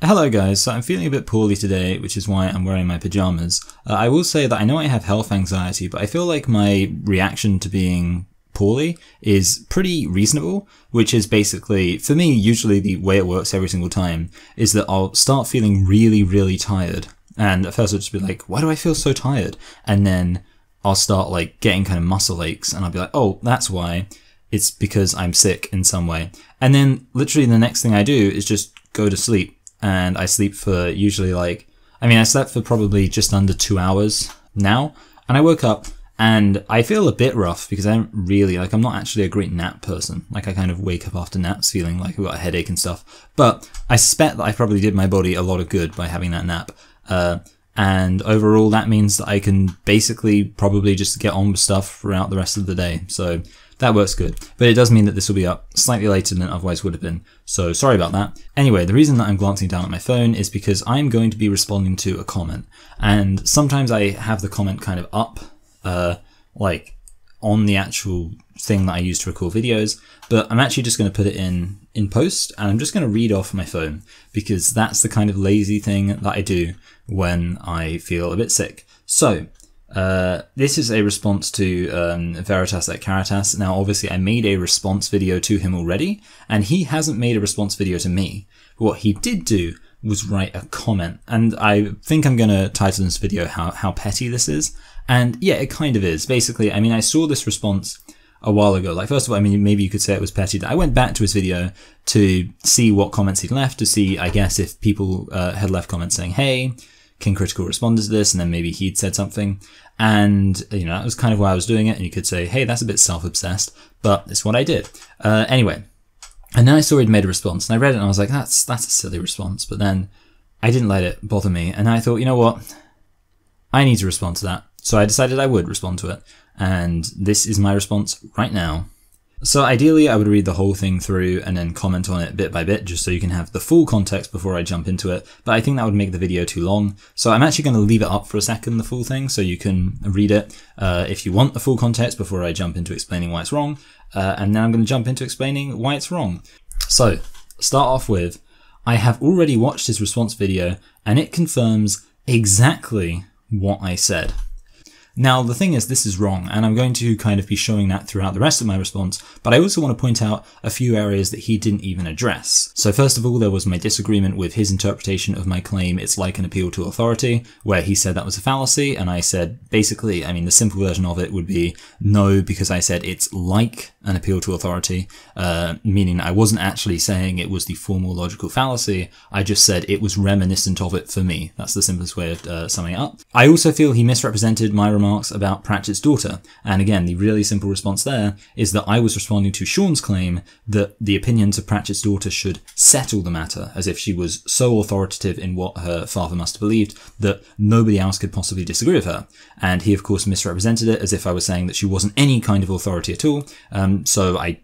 Hello guys, so I'm feeling a bit poorly today, which is why I'm wearing my pajamas. I will say that I know I have health anxiety, but I feel like my reaction to being poorly is pretty reasonable, which is basically, for me, usually the way it works every single time is that I'll start feeling really tired. And at first I'll just be like, why do I feel so tired? And then I'll start like getting kind of muscle aches and I'll be like, oh, that's why. It's because I'm sick in some way. And then literally the next thing I do is just go to sleep. And I sleep for usually I slept for probably just under 2 hours now. And I woke up and I feel a bit rough because I'm not actually a great nap person. Like I kind of wake up after naps feeling like I've got a headache and stuff. But I suspect that I probably did my body a lot of good by having that nap. And overall that means that I can basically probably just get on with stuff throughout the rest of the day. So that works good, but it does mean that this will be up slightly later than it otherwise would have been, so sorry about that. Anyway, the reason that I'm glancing down at my phone is because I'm going to be responding to a comment, and sometimes I have the comment kind of up, like on the actual thing that I use to record videos, but I'm actually just going to put it in post, and I'm just going to read off my phone, because that's the kind of lazy thing that I do when I feel a bit sick. So, this is a response to Veritas at Caritas. Now, obviously, I made a response video to him already, and he hasn't made a response video to me. What he did do was write a comment, and I think I'm going to title this video how petty this is. And yeah, it kind of is. Basically, I saw this response a while ago. Like, first of all, maybe you could say it was petty. I went back to his video to see what comments he'd left, to see, I guess, if people had left comments saying, hey, King Critical responded to this, and then maybe he'd said something. And, that was kind of why I was doing it. And you could say, hey, that's a bit self-obsessed, but it's what I did. Anyway. And then I saw he'd made a response, and I read it and I was like, that's a silly response. But then I didn't let it bother me. And I thought, you know what? I need to respond to that. So I decided I would respond to it. And this is my response right now. So ideally, I would read the whole thing through and then comment on it bit by bit, just so you can have the full context before I jump into it. But I think that would make the video too long. So I'm actually going to leave it up for a second, the full thing, so you can read it if you want the full context before I jump into explaining why it's wrong. And then I'm going to jump into explaining why it's wrong. So, start off with, I have already watched his response video and it confirms exactly what I said. Now, the thing is, this is wrong, and I'm going to kind of be showing that throughout the rest of my response, but I also want to point out a few areas that he didn't even address. So first of all, there was my disagreement with his interpretation of my claim it's like an appeal to authority, where he said that was a fallacy, and I said, basically, the simple version of it would be no, because I said it's like an appeal to authority, meaning I wasn't actually saying it was the formal logical fallacy, I just said it was reminiscent of it for me. That's the simplest way of summing it up. I also feel he misrepresented my remarks about Pratchett's daughter, and again, the really simple response there is that I was responding to Sean's claim that the opinions of Pratchett's daughter should settle the matter, as if she was so authoritative in what her father must have believed that nobody else could possibly disagree with her. And he, of course, misrepresented it as if I was saying that she wasn't any kind of authority at all, so I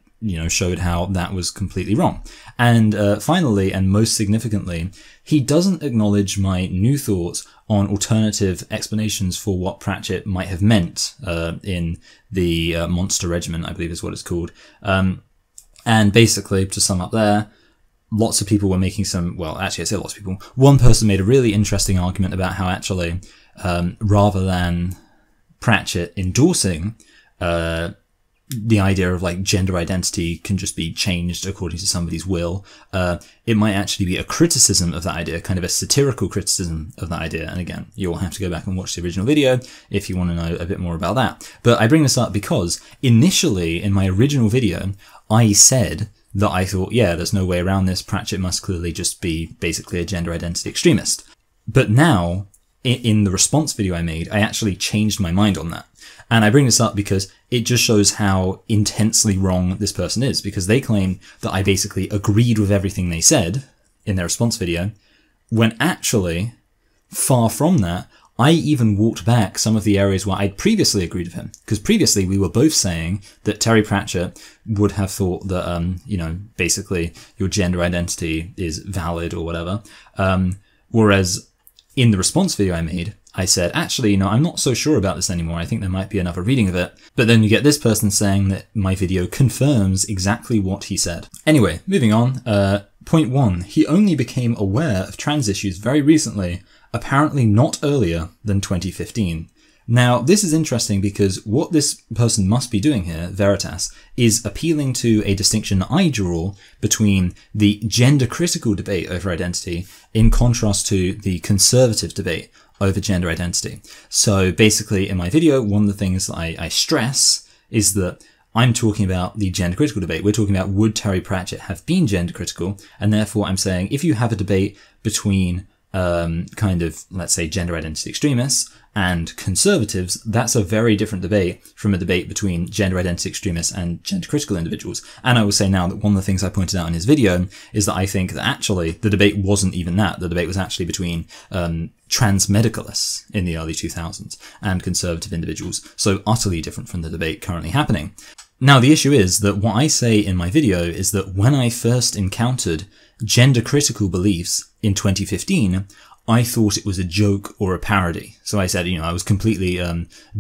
showed how that was completely wrong. And finally, and most significantly, he doesn't acknowledge my new thoughts on alternative explanations for what Pratchett might have meant in the Monster Regiment, I believe is what it's called. And basically, to sum up there, lots of people were making I say lots of people. One person made a really interesting argument about how actually, rather than Pratchett endorsing the idea of gender identity can just be changed according to somebody's will, it might actually be a criticism of that idea, kind of a satirical criticism of that idea. And again, you'll have to go back and watch the original video if you want to know a bit more about that. But I bring this up because initially in my original video, I said that I thought, yeah, there's no way around this. Pratchett must clearly just be basically a gender identity extremist. But now, in the response video I made, I actually changed my mind on that. And I bring this up because it just shows how intensely wrong this person is, because they claim that I basically agreed with everything they said in their response video, when actually, far from that, I even walked back some of the areas where I'd previously agreed with him. Because previously we were both saying that Terry Pratchett would have thought that, basically your gender identity is valid or whatever. Whereas in the response video I made, I said, actually, I'm not so sure about this anymore. I think there might be another reading of it. But then you get this person saying that my video confirms exactly what he said. Anyway, moving on. Point 1. He only became aware of trans issues very recently, apparently not earlier than 2015. Now, this is interesting because what this person must be doing here, Veritas, is appealing to a distinction I draw between the gender-critical debate over identity in contrast to the conservative debate over gender identity. So basically, in my video, one of the things that I stress is that I'm talking about the gender-critical debate. We're talking about would Terry Pratchett have been gender-critical, and therefore I'm saying if you have a debate between let's say, gender identity extremists and conservatives, that's a very different debate from a debate between gender identity extremists and gender critical individuals. And I will say now that one of the things I pointed out in his video is that I think that actually the debate wasn't even that. The debate was actually between trans medicalists in the early 2000s and conservative individuals, so utterly different from the debate currently happening. Now, the issue is that what I say in my video is that when I first encountered gender-critical beliefs in 2015, I thought it was a joke or a parody. So I said, I was completely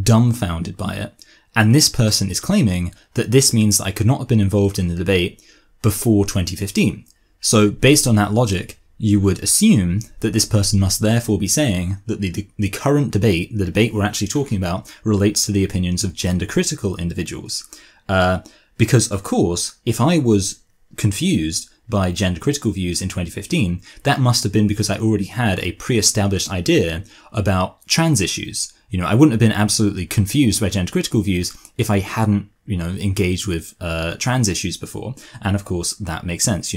dumbfounded by it. And this person is claiming that this means that I could not have been involved in the debate before 2015. So based on that logic, you would assume that this person must therefore be saying that the current debate, the debate we're actually talking about, relates to the opinions of gender-critical individuals. Because, of course, if I was confused by gender-critical views in 2015, that must have been because I already had a pre-established idea about trans issues. I wouldn't have been absolutely confused by gender-critical views if I hadn't, engaged with trans issues before. And of course, that makes sense.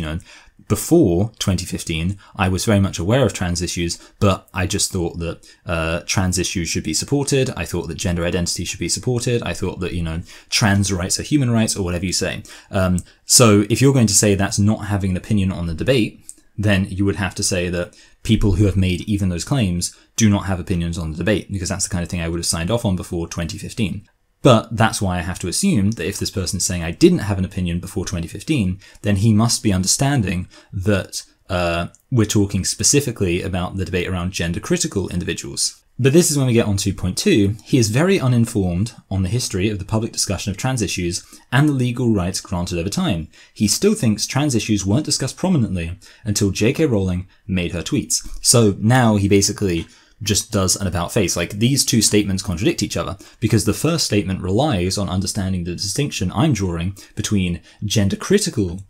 Before 2015, I was very much aware of trans issues, but I just thought that trans issues should be supported. I thought that gender identity should be supported. I thought that, trans rights are human rights, or whatever you say. So if you're going to say that's not having an opinion on the debate, then you would have to say that people who have made even those claims do not have opinions on the debate, because that's the kind of thing I would have signed off on before 2015. But that's why I have to assume that if this person is saying I didn't have an opinion before 2015, then he must be understanding that we're talking specifically about the debate around gender-critical individuals. But this is when we get on to point 2. He is very uninformed on the history of the public discussion of trans issues and the legal rights granted over time. He still thinks trans issues weren't discussed prominently until J.K. Rowling made her tweets. So now he basically just does an about face. Like, these two statements contradict each other, because the first statement relies on understanding the distinction I'm drawing between gender-critical,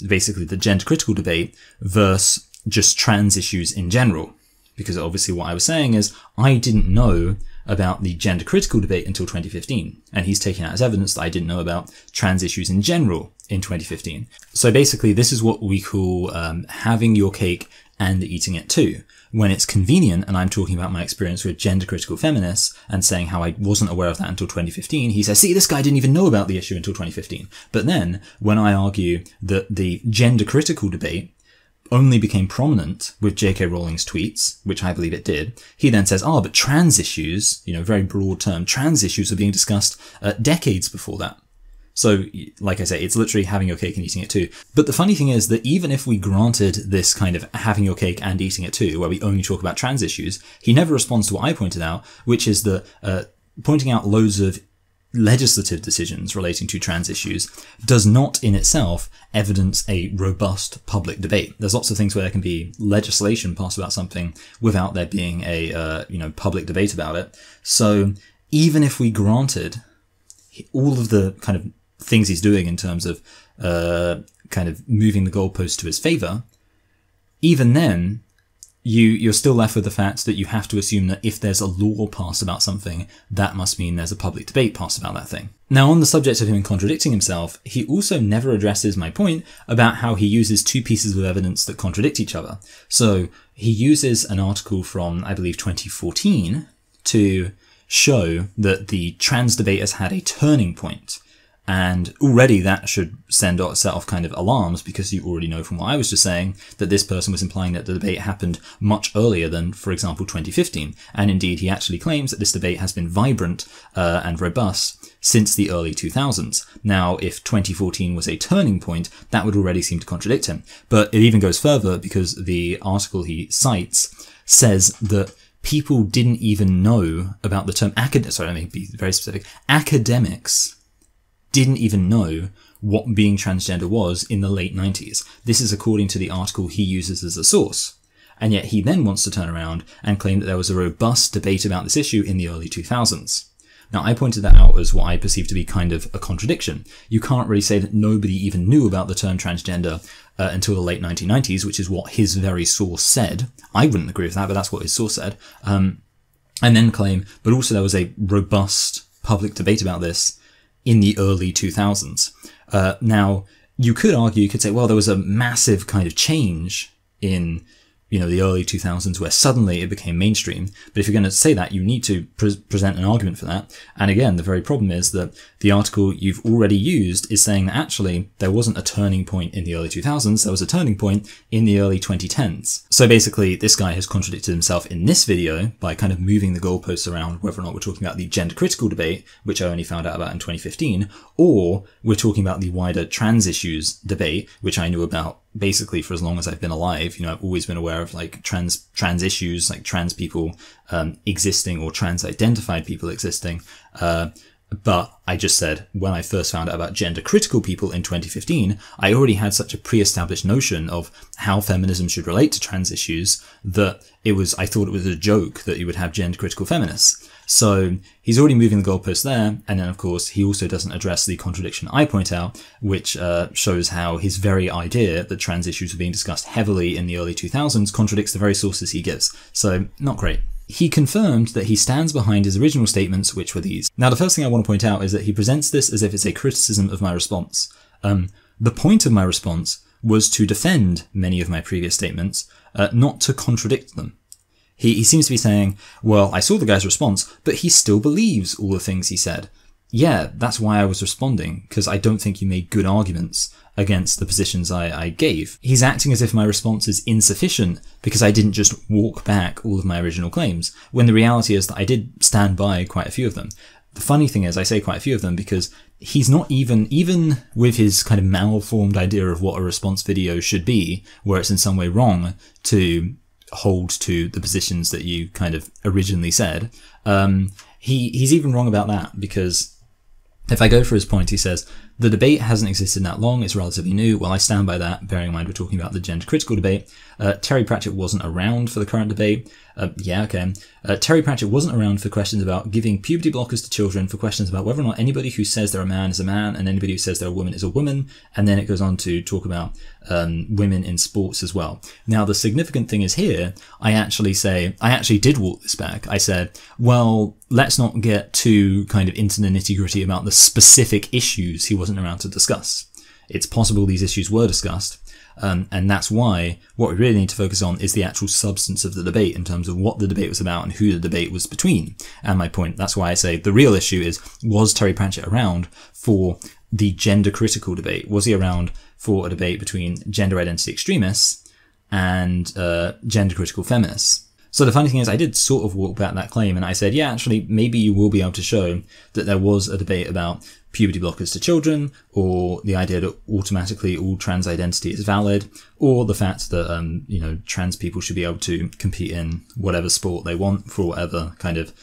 basically the gender-critical debate, versus just trans issues in general. Because obviously what I was saying is, I didn't know about the gender-critical debate until 2015, and he's taking out as evidence that I didn't know about trans issues in general in 2015. So basically, this is what we call having your cake and eating it too. When it's convenient, and I'm talking about my experience with gender-critical feminists and saying how I wasn't aware of that until 2015, he says, see, this guy didn't even know about the issue until 2015. But then, when I argue that the gender-critical debate only became prominent with J.K. Rowling's tweets, which I believe it did, he then says, but trans issues, very broad term, trans issues are being discussed decades before that. So, like I say, it's literally having your cake and eating it too. But the funny thing is that even if we granted this kind of having your cake and eating it too, where we only talk about trans issues, he never responds to what I pointed out, which is that pointing out loads of legislative decisions relating to trans issues does not in itself evidence a robust public debate. There's lots of things where there can be legislation passed about something without there being a public debate about it. So even if we granted all of the kind of things he's doing in terms of kind of moving the goalposts to his favor, even then you're still left with the fact that you have to assume that if there's a law passed about something, that must mean there's a public debate passed about that thing. Now, on the subject of him contradicting himself, he also never addresses my point about how he uses two pieces of evidence that contradict each other. So he uses an article from, I believe, 2014 to show that the trans debate has had a turning point. And already that should set off kind of alarms, because you already know from what I was just saying that this person was implying that the debate happened much earlier than, for example, 2015. And indeed, he actually claims that this debate has been vibrant and robust since the early 2000s. Now, if 2014 was a turning point, that would already seem to contradict him. But it even goes further, because the article he cites says that people didn't even know about the term let me be very specific. Academics didn't even know what being transgender was in the late 90s. This is according to the article he uses as a source. And yet he then wants to turn around and claim that there was a robust debate about this issue in the early 2000s. Now, I pointed that out as what I perceive to be kind of a contradiction. You can't really say that nobody even knew about the term transgender until the late 1990s, which is what his very source said. I wouldn't agree with that, but that's what his source said. And then claim, but also there was a robust public debate about this in the early 2000s. Now, you could argue, you could say, well, there was a massive kind of change in the early 2000s where suddenly it became mainstream. But if you're going to say that, you need to present an argument for that. And again, the very problem is that the article you've already used is saying that actually there wasn't a turning point in the early 2000s, there was a turning point in the early 2010s. So basically, this guy has contradicted himself in this video by kind of moving the goalposts around whether or not we're talking about the gender critical debate, which I only found out about in 2015, or we're talking about the wider trans issues debate, which I knew about basically for as long as I've been alive. I've always been aware of like trans issues, like trans people existing or trans identified people existing. But I just said when I first found out about gender critical people in 2015, I already had such a pre-established notion of how feminism should relate to trans issues that I thought it was a joke that you would have gender critical feminists. So he's already moving the goalpost there. And then, of course, he also doesn't address the contradiction I point out, which shows how his very idea that trans issues were being discussed heavily in the early 2000s contradicts the very sources he gives. So not great. He confirmed that he stands behind his original statements, which were these. Now, the first thing I want to point out is that he presents this as if it's a criticism of my response. The point of my response was to defend many of my previous statements, not to contradict them. He seems to be saying, well, I saw the guy's response, but he still believes all the things he said. Yeah, that's why I was responding, because I don't think you made good arguments against the positions I gave. He's acting as if my response is insufficient because I didn't just walk back all of my original claims, when the reality is that I did stand by quite a few of them. The funny thing is I say quite a few of them because he's not even with his kind of malformed idea of what a response video should be, where it's in some way wrong to hold to the positions that you kind of originally said. He's even wrong about that, because if I go for his point, he says, the debate hasn't existed that long, it's relatively new. Well, I stand by that, bearing in mind we're talking about the gender critical debate. Terry Pratchett wasn't around for the current debate. Terry Pratchett wasn't around for questions about giving puberty blockers to children, for questions about whether or not anybody who says they're a man is a man, and anybody who says they're a woman is a woman. And then it goes on to talk about women in sports as well. Now, the significant thing is here, I actually did walk this back. I said, well, let's not get too kind of into the nitty-gritty about the specific issues he wasn't around to discuss. It's possible these issues were discussed. And that's why what we really need to focus on is the actual substance of the debate in terms of what the debate was about and who the debate was between. And my point, that's why I say the real issue is, was Terry Pratchett around for the gender critical debate? Was he around for a debate between gender identity extremists and gender critical feminists? So the funny thing is I did sort of walk back that claim, and I said, yeah, actually, maybe you will be able to show that there was a debate about puberty blockers to children, or the idea that automatically all trans identity is valid, or the fact that, trans people should be able to compete in whatever sport they want for whatever kind of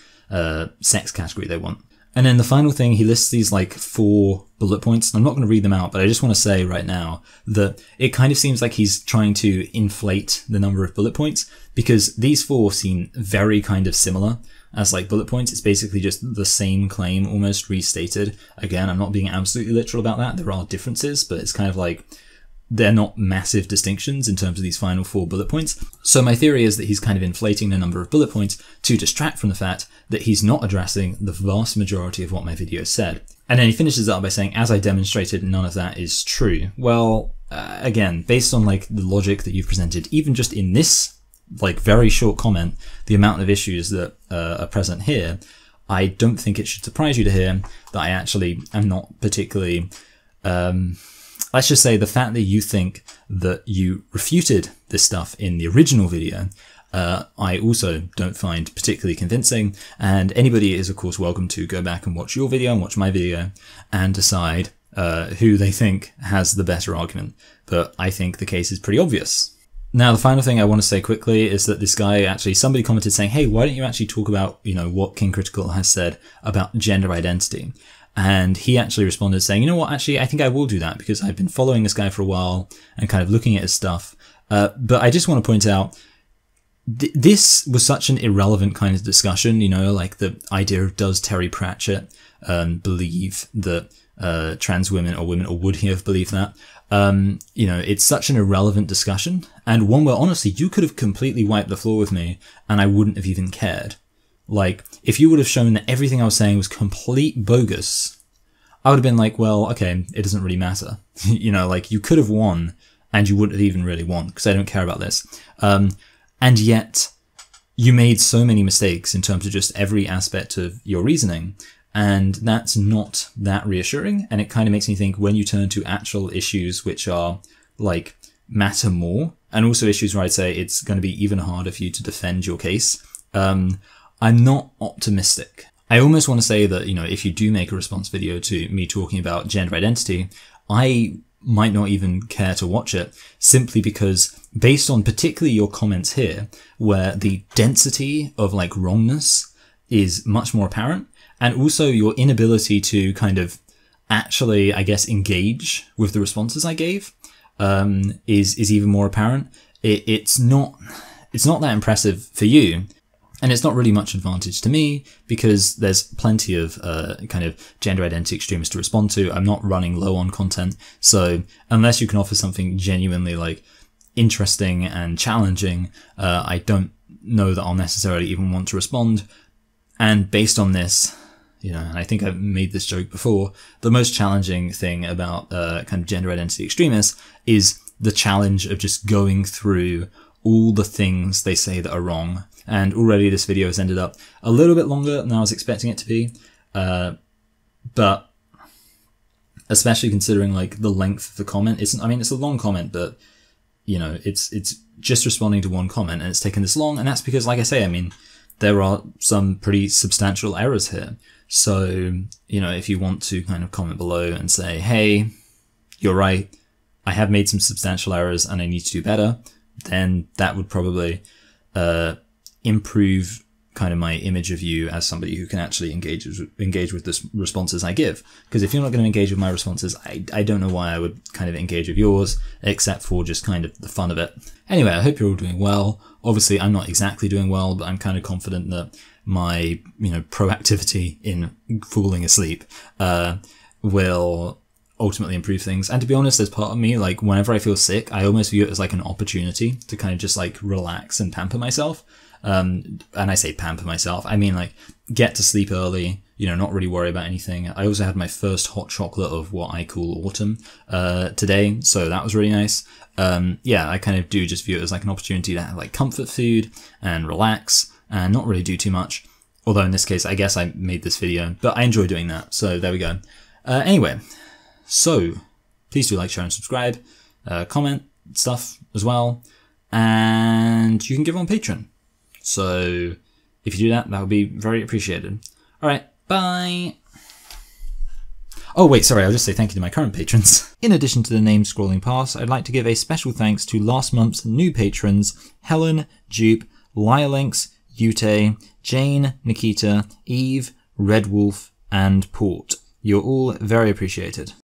sex category they want. And then the final thing, he lists these like 4 bullet points. I'm not going to read them out, but I just want to say right now that it kind of seems like he's trying to inflate the number of bullet points, because these 4 seem very kind of similar as like bullet points. It's basically just the same claim almost restated. Again, I'm not being absolutely literal about that. There are differences, but it's kind of like they're not massive distinctions in terms of these final 4 bullet points. So my theory is that he's kind of inflating the number of bullet points to distract from the fact that he's not addressing the vast majority of what my video said. And then he finishes up by saying, as I demonstrated, none of that is true. Well, again, based on like the logic that you've presented, even just in this like very short comment, the amount of issues that are present here, I don't think it should surprise you to hear that I actually am not particularly, let's just say the fact that you think that you refuted this stuff in the original video, I also don't find particularly convincing. And anybody is, of course, welcome to go back and watch your video and watch my video and decide who they think has the better argument. But I think the case is pretty obvious. Now, the final thing I want to say quickly is that this guy somebody commented saying, hey, why don't you actually talk about, what King Critical has said about gender identity? And he actually responded saying, you know what, actually, I think I will do that because I've been following this guy for a while and kind of looking at his stuff. But I just want to point out, this was such an irrelevant kind of discussion, you know, like the idea of does Terry Pratchett believe that trans women or women, or would he have believed that? You know, it's such an irrelevant discussion, and one where honestly you could have completely wiped the floor with me and I wouldn't have even cared. Like, if you would have shown that everything I was saying was complete bogus, I would have been like, well, okay, it doesn't really matter. You know, like, you could have won and you wouldn't have even really won because I don't care about this. And yet you made so many mistakes in terms of just every aspect of your reasoning. And that's not that reassuring. And it kind of makes me think, when you turn to actual issues which are like matter more, and also issues where I'd say it's going to be even harder for you to defend your case, I'm not optimistic. I almost want to say that, you know, if you do make a response video to me talking about gender identity, I might not even care to watch it, simply because based on particularly your comments here, where the density of like wrongness is much more apparent, and also your inability to kind of actually, I guess, engage with the responses I gave, is even more apparent. It's not that impressive for you. And it's not really much advantage to me because there's plenty of kind of gender identity extremists to respond to. I'm not running low on content. So unless you can offer something genuinely like interesting and challenging, I don't know that I'll necessarily even want to respond. And based on this, you know, and I think I've made this joke before, the most challenging thing about kind of gender identity extremists is the challenge of just going through all the things they say that are wrong. And already this video has ended up a little bit longer than I was expecting it to be. But especially considering like the length of the comment, it's a long comment, but you know, it's just responding to one comment and it's taken this long. And that's because, like I say, I mean, there are some pretty substantial errors here. So, you know, if you want to kind of comment below and say, hey, you're right, I have made some substantial errors and I need to do better, then that would probably improve kind of my image of you as somebody who can actually engage with the responses I give. Because if you're not going to engage with my responses, I don't know why I would kind of engage with yours, except for just kind of the fun of it. Anyway, I hope you're all doing well. Obviously, I'm not exactly doing well, but I'm kind of confident that my, you know, proactivity in falling asleep will ultimately improve things. And to be honest, there's part of me, like, whenever I feel sick, I almost view it as like an opportunity to kind of just like relax and pamper myself. And I say pamper myself, I mean like get to sleep early, you know, not really worry about anything. I also had my first hot chocolate of what I call autumn today, so that was really nice. Yeah, I kind of do just view it as like an opportunity to have like comfort food and relax and not really do too much. Although in this case, I guess I made this video, but I enjoy doing that, so there we go. Anyway, so please do like, share and subscribe, comment stuff as well, and you can give on Patreon. So if you do that, that would be very appreciated. All right, bye. Oh, wait, sorry, I'll just say thank you to my current patrons. In addition to the names scrolling past, I'd like to give a special thanks to last month's new patrons, Helen, Jupe, Liolinx, Ute, Jane, Nikita, Eve, Red Wolf, and Port. You're all very appreciated.